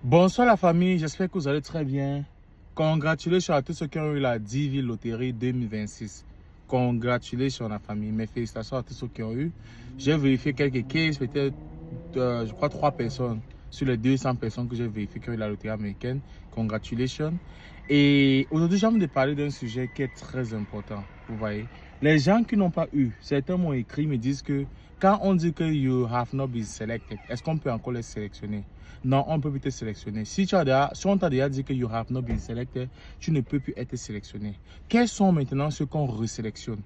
Bonsoir la famille, j'espère que vous allez très bien. Congratulations à tous ceux qui ont eu la 10 villes loterie 2026. Congratulations la famille, mes félicitations à tous ceux qui ont eu. J'ai vérifié quelques cases, peut-être je crois 3 personnes sur les 200 personnes que j'ai vérifiées qui ont eu la loterie américaine. Congratulations. Et aujourd'hui j'ai envie de parler d'un sujet qui est très important, vous voyez. Les gens qui n'ont pas eu, certains m'ont écrit, me disent que quand on dit que you have not been selected, est-ce qu'on peut encore les sélectionner? Non, on ne peut plus te sélectionner. Si on t'a déjà dit que you have not been selected, tu ne peux plus être sélectionné. Quels sont maintenant ceux qu'on resélectionne?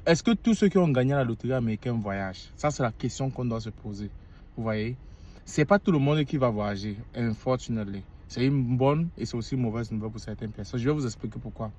Est-ce que tous ceux qui ont gagné la loterie américaine voyagent? Ça, c'est la question qu'on doit se poser. Vous voyez? Ce n'est pas tout le monde qui va voyager, unfortunately. C'est une bonne et c'est aussi une mauvaise nouvelle pour certaines personnes. Je vais vous expliquer pourquoi.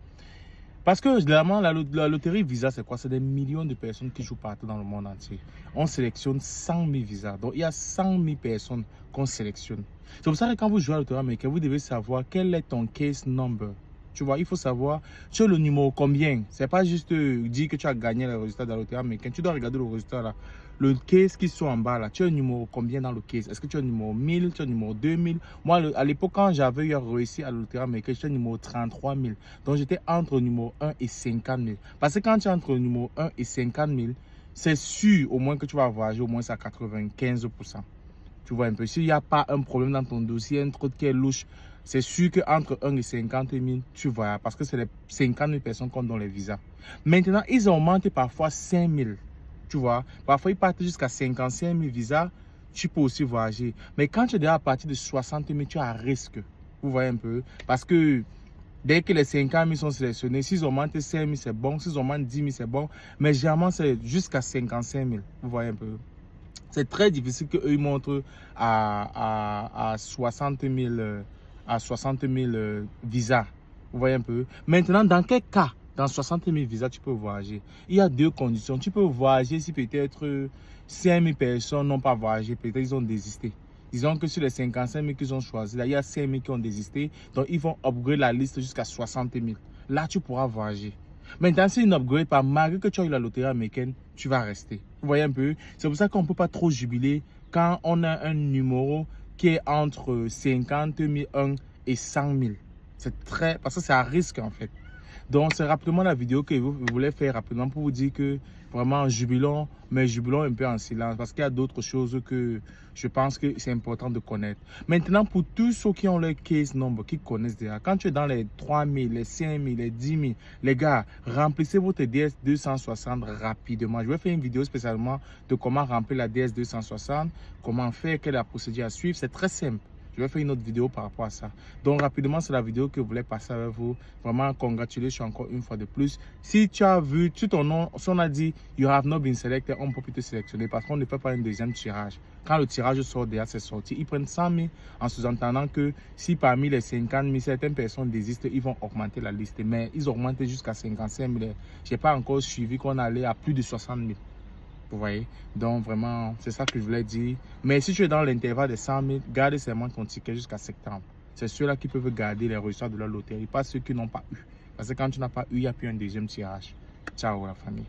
Parce que généralement, la loterie Visa, c'est quoi? C'est des millions de personnes qui jouent partout dans le monde entier. On sélectionne 100 000 visas. Donc, il y a 100 000 personnes qu'on sélectionne. C'est pour ça que quand vous jouez à la loterie américaine, vous devez savoir quel est ton case number. Tu vois, il faut savoir, tu as le numéro combien. C'est pas juste dire que tu as gagné le résultat de la loterie américaine. Tu dois regarder le résultat là. Le case qui sont en bas là, tu as un numéro combien dans le case? Est-ce que tu as un numéro 1000, tu as un numéro 2000? Moi, à l'époque, quand j'avais réussi à la loterie américaine, j'étais numéro 33 000. Donc, j'étais entre le numéro 1 et 50 000. Parce que quand tu es entre le numéro 1 et 50 000, c'est sûr au moins que tu vas voyager au moins à 95%. Tu vois un peu, s'il n'y a pas un problème dans ton dossier, un truc qui est louche, c'est sûr qu'entre 1 et 50 000, tu voyages. Parce que c'est les 50 000 personnes qui ont dans les visas. Maintenant, ils augmentent parfois 5 000. Tu vois, parfois ils partent jusqu'à 55 000 visas, tu peux aussi voyager. Mais quand tu es déjà à partir de 60 000, tu es à risque. Vous voyez un peu. Parce que dès que les 50 000 sont sélectionnés, s'ils augmentent 5 000, c'est bon. S'ils augmentent 10 000, c'est bon. Mais généralement, c'est jusqu'à 55 000. Vous voyez un peu. C'est très difficile qu'eux ils montrent à 60 000, visas. Vous voyez un peu. Maintenant, dans quel cas, dans 60 000 visas, tu peux voyager? Il y a deux conditions. Tu peux voyager si peut-être 5 000 personnes n'ont pas voyagé. Peut-être ils ont désisté. Disons que sur les 55 000 qu'ils ont choisi, là, il y a 5 000 qui ont désisté. Donc, ils vont upgrade la liste jusqu'à 60 000. Là, tu pourras voyager. Maintenant, si une upgrade pas, malgré que tu as eu la loterie américaine, tu vas rester. Vous voyez un peu? C'est pour ça qu'on ne peut pas trop jubiler quand on a un numéro qui est entre 50 001 et 100 000. C'est très... Parce que c'est à risque en fait. Donc, c'est rapidement la vidéo que vous voulez faire rapidement pour vous dire que vraiment jubilons, mais jubilons un peu en silence parce qu'il y a d'autres choses que je pense que c'est important de connaître. Maintenant, pour tous ceux qui ont leur case number, qui connaissent déjà, quand tu es dans les 3 000, les 5 000, les 10 000, les gars, remplissez votre DS 260 rapidement. Je vais faire une vidéo spécialement de comment remplir la DS 260, comment faire, quelle est la procédure à suivre. C'est très simple. Je vais faire une autre vidéo par rapport à ça. Donc, rapidement, c'est la vidéo que je voulais passer avec vous. Vraiment, congratulations encore une fois de plus. Si tu as vu, tout ton nom, si on a dit « You have not been selected », on ne peut plus te sélectionner parce qu'on ne fait pas un deuxième tirage. Quand le tirage sort déjà, c'est sorti. Ils prennent 100 000 en sous-entendant que si parmi les 50 000, certaines personnes désistent, ils vont augmenter la liste. Mais ils augmentent jusqu'à 55 000. Je n'ai pas encore suivi qu'on allait à plus de 60 000. Vous voyez, donc vraiment, c'est ça que je voulais dire. Mais si tu es dans l'intervalle de 100 000, garde seulement ton ticket jusqu'à septembre. C'est ceux-là qui peuvent garder les résultats de la loterie, pas ceux qui n'ont pas eu. Parce que quand tu n'as pas eu, il n'y a plus un deuxième tirage. Ciao la famille.